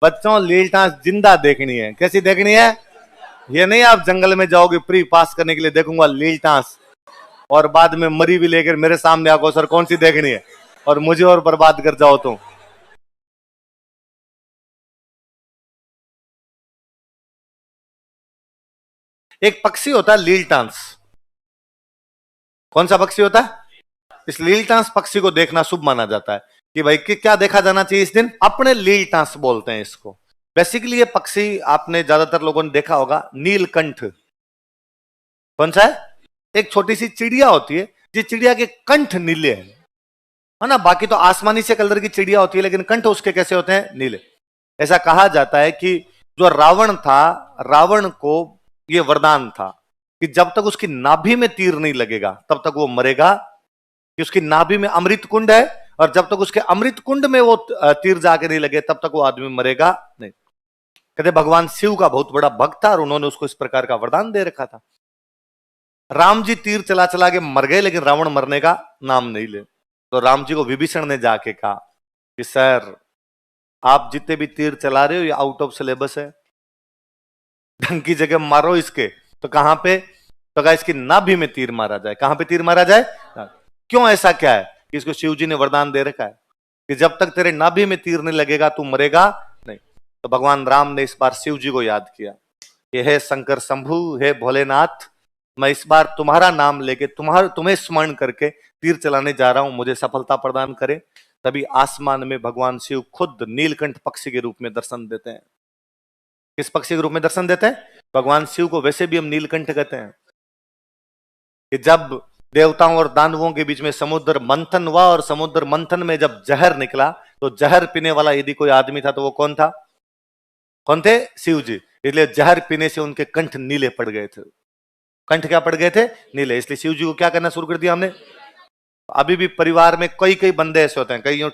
बच्चों लीलटास जिंदा देखनी है। कैसी देखनी है? ये नहीं आप जंगल में जाओगे प्री पास करने के लिए देखूंगा लीलटास और बाद में मरी भी लेकर मेरे सामने आको सर कौन सी देखनी है और मुझे और बर्बाद कर जाओ तुम। एक पक्षी होता है लीलटास। कौन सा पक्षी होता है? इस लीलटास पक्षी को देखना शुभ माना जाता है कि भाई कि क्या देखा जाना चाहिए इस दिन? अपने लीलटास बोलते हैं इसको। बेसिकली ये पक्षी आपने ज्यादातर लोगों ने देखा होगा, नीलकंठ। कौन सा है? एक छोटी सी चिड़िया होती है जिस चिड़िया के कंठ नीले हैं, है ना। बाकी तो आसमानी से कलर की चिड़िया होती है लेकिन कंठ उसके कैसे होते हैं? नीले। ऐसा कहा जाता है कि जो रावण था, रावण को यह वरदान था कि जब तक उसकी नाभि में तीर नहीं लगेगा तब तक वो मरेगा, कि उसकी नाभि में अमृत कुंड है और जब तक उसके अमृत कुंड में वो तीर जाके नहीं लगे तब तक वो आदमी मरेगा नहीं। कहते भगवान शिव का बहुत बड़ा भक्त था और उन्होंने उसको इस प्रकार का वरदान दे रखा था। राम जी तीर चला चला के मर गए लेकिन रावण मरने का नाम नहीं ले। तो राम जी को विभीषण ने जाके कहा कि सर आप जितने भी तीर चला रहे हो ये आउट ऑफ सिलेबस है, ढंग की जगह मारो इसके। तो कहां पे? तो कहा इसकी नाभि में तीर मारा जाए। कहां पे तीर मारा जाए? क्यों? ऐसा क्या है कि इसको शिव जी ने वरदान दे रखा है कि जब तक तेरे नाभि में तीर नहीं लगेगा तू मरेगा नहीं। तो भगवान राम ने इस बार शिव जी को याद किया, ये है शंकर शंभु, हे भोलेनाथ, मैं इस बार तुम्हारा नाम लेके तुम्हें स्मरण करके तीर चलाने जा रहा हूं, मुझे सफलता प्रदान करे। तभी आसमान में भगवान शिव खुद नीलकंठ पक्षी के रूप में दर्शन देते हैं। किस पक्षी के रूप में दर्शन देते हैं? भगवान शिव को वैसे भी हम नीलकंठ कहते हैं। कि जब देवताओं और दानवों के बीच में समुद्र मंथन हुआ और समुद्र मंथन में जब जहर निकला तो जहर पीने वाला यदि कोई आदमी था तो वो कौन था? कौन थे? शिव जी। इसलिए जहर पीने से उनके कंठ नीले पड़ गए थे। कंठ क्या पड़ गए थे? नीले। इसलिए शिव जी को क्या करना शुरू कर दिया हमने? अभी भी परिवार में कई कई बंदे ऐसे होते हैं, कई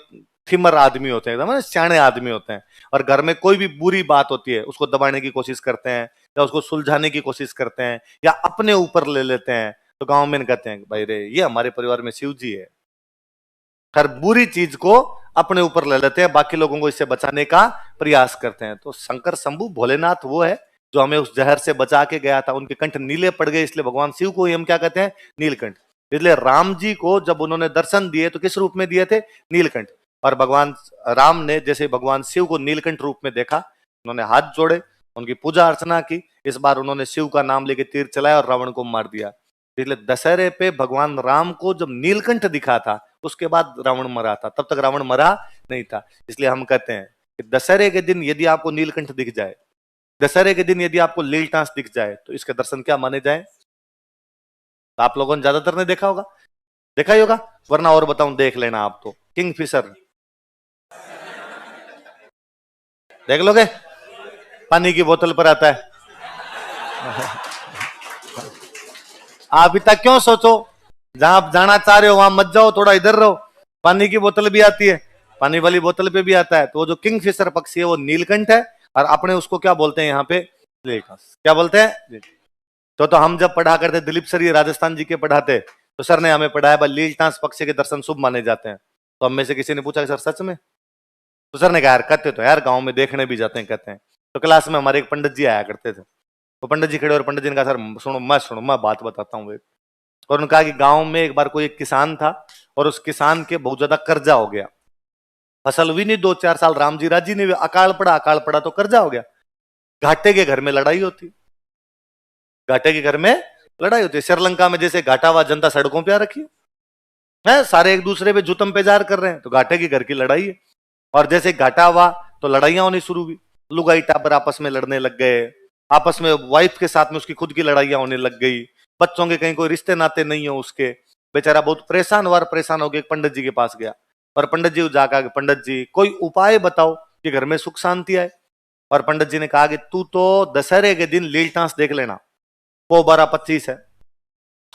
थिमर आदमी होते हैं, एकदम सियाणे आदमी होते हैं, और घर में कोई भी बुरी बात होती है उसको दबाने की कोशिश करते हैं या उसको सुलझाने की कोशिश करते हैं या अपने ऊपर ले लेते हैं। तो गांव में कहते हैं भाई रे ये हमारे परिवार में शिव जी है। हर बुरी चीज को अपने ऊपर ले लेते हैं, बाकी लोगों को इससे बचाने का प्रयास करते हैं। तो शंकर शंभु भोलेनाथ वो है जो हमें उस जहर से बचा के गया था। उनके कंठ नीले पड़ गए इसलिए भगवान शिव को हम क्या कहते हैं? नीलकंठ। इसलिए राम जी को जब उन्होंने दर्शन दिए तो किस रूप में दिए थे? नीलकंठ। और भगवान राम ने जैसे भगवान शिव को नीलकंठ रूप में देखा, उन्होंने हाथ जोड़े, उनकी पूजा अर्चना की। इस बार उन्होंने शिव का नाम लेके तीर चलाया और रावण को मार दिया। इसलिए दशहरे पे भगवान राम को जब नीलकंठ दिखा था उसके बाद रावण मरा था, तब तक रावण मरा नहीं था। इसलिए हम कहते हैं कि दशहरे के दिन यदि आपको नीलकंठ दिख जाए, दशहरे के दिन यदि आपको लीलटास दिख जाए तो इसके दर्शन क्या माने जाए? तो आप लोगों ने ज्यादातर ने देखा होगा, देखा ही होगा, वरना और बताऊं देख लेना आप तो। किंगफिशर देख लोगे, पानी की बोतल पर आता है। आप इतना क्यों सोचो, जहां आप जाना चाह रहे हो वहां मत जाओ, थोड़ा इधर रहो। पानी की बोतल भी आती है, पानी वाली बोतल पे भी आता है। तो वो जो किंगफिशर पक्षी है वो नीलकंठ है और अपने उसको क्या बोलते हैं यहाँ पे? लीलटास। क्या बोलते हैं? तो हम जब पढ़ा करते, दिलीप सर ये राजस्थान जी के पढ़ाते, तो सर ने हमें पढ़ाया भाई लीलटास पक्षी के दर्शन शुभ माने जाते हैं। तो हम में से किसी ने पूछा सर सच में? तो सर ने कहा यार कहते तो यार गांव में देखने भी जाते हैं, कहते हैं। तो क्लास में हमारे एक पंडित जी आया करते थे, तो पंडित जी खड़े और पंडित जी ने कहा सर सुनो मैं बात बताता हूँ एक। और उन्होंने कहा कि गांव में एक बार कोई एक किसान था और उस किसान के बहुत ज्यादा कर्जा हो गया, फसल हुई नहीं 2-4 साल, राम जी राजी नहीं हुए, अकाल पड़ा तो कर्जा हो गया। घाटे के घर में लड़ाई होती, घाटे के घर में लड़ाई होती है। श्रीलंका में जैसे घाटा हुआ जनता सड़कों पे आ रखी है, सारे एक दूसरे पे जुतम पेजार कर रहे हैं, तो घाटे के घर की लड़ाई है। और जैसे घाटा हुआ तो लड़ाइयां होनी शुरू हुई, लुगाई टाबर आपस में लड़ने लग गए, आपस में वाइफ के साथ में उसकी खुद की लड़ाइयां होने लग गई, बच्चों के कहीं कोई रिश्ते नाते नहीं हो उसके। बेचारा बहुत परेशान हुआ, परेशान होकर पंडित जी के पास गया और पंडित जी को जाकर पंडित जी कोई उपाय बताओ कि घर में सुख शांति आए। और पंडित जी ने कहा कि तू तो दशहरे के दिन लीलटास देख लेना, वो 12-25 है,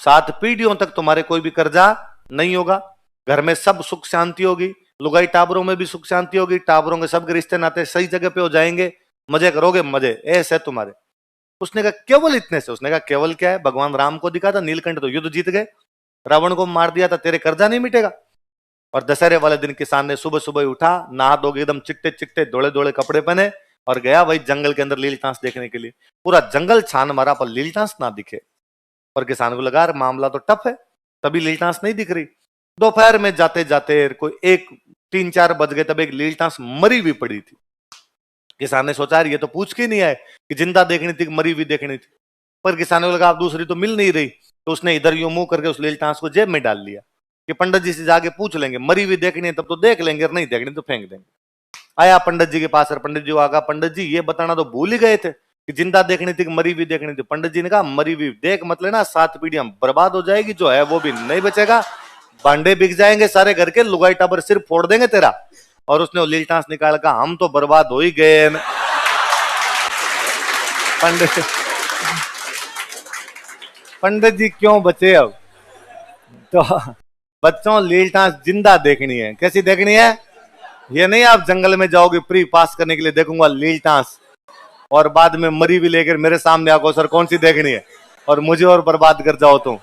7 पीढ़ियों तक तुम्हारे कोई भी कर्जा नहीं होगा, घर में सब सुख शांति होगी, लुगाई टाबरों में भी सुख शांति होगी, टाबरों के सब रिश्ते नाते सही जगह पे हो जाएंगे, मजे करोगे मजे, ऐसे तुम्हारे। उसने कहा केवल इतने से? उसने कहा केवल क्या है, भगवान राम को दिखा था नीलकंठ तो युद्ध जीत गए, रावण को मार दिया था, तेरे कर्जा नहीं मिटेगा। और दशहरे वाले दिन किसान ने सुबह सुबह उठा, नहा धो के एकदम चिट्टे चिट्टे धोले धोले कपड़े पहने और गया वही जंगल के अंदर लील टांस देखने के लिए। पूरा जंगल छान मारा पर लील टांस ना दिखे। और किसान को लगा यार मामला तो टफ है, तभी लील टांस नहीं दिख रही। दोपहर में जाते जाते कोई 3-4 बज गए, तब एक लील टांस मरी हुई पड़ी थी। किसान ने सोचा यार ये तो पूछ के नहीं आए कि जिंदा देखनी थी कि मरी हुई देखनी थी। पर किसान को लगा अब दूसरी तो मिल नहीं रही, तो उसने इधर यूं मुंह करके उस लील टांस को जेब में डाल लिया कि पंडित जी से जाके पूछ लेंगे, मरी हुई देखनी है तब तो देख लेंगे, नहीं देखनी तो फेंक देंगे। आया पंडित जी के पास और पंडित जी आगा, पंडित जी ये बताना तो भूल ही गए थे कि जिंदा देखनी थी कि मरी हुई देखनी थी। पंडित जी ने कहा मरी हुई देख मत लेना, 7 पीढ़ियां बर्बाद हो जाएगी, जो है वो भी नहीं बचेगा, भांडे बिक जाएंगे सारे घर के, लुगाई टाबर सिर फोड़ देंगे तेरा। और उसने वो लील टांस निकाल, कहा हम तो बर्बाद हो ही गए। पंडित जी क्यों बचे अब? तो बच्चों लील टांस जिंदा देखनी है। कैसी देखनी है? ये नहीं आप जंगल में जाओगे प्री पास करने के लिए देखूंगा लील टांस और बाद में मरी भी लेकर मेरे सामने आको सर कौन सी देखनी है और मुझे और बर्बाद कर जाओ तुम।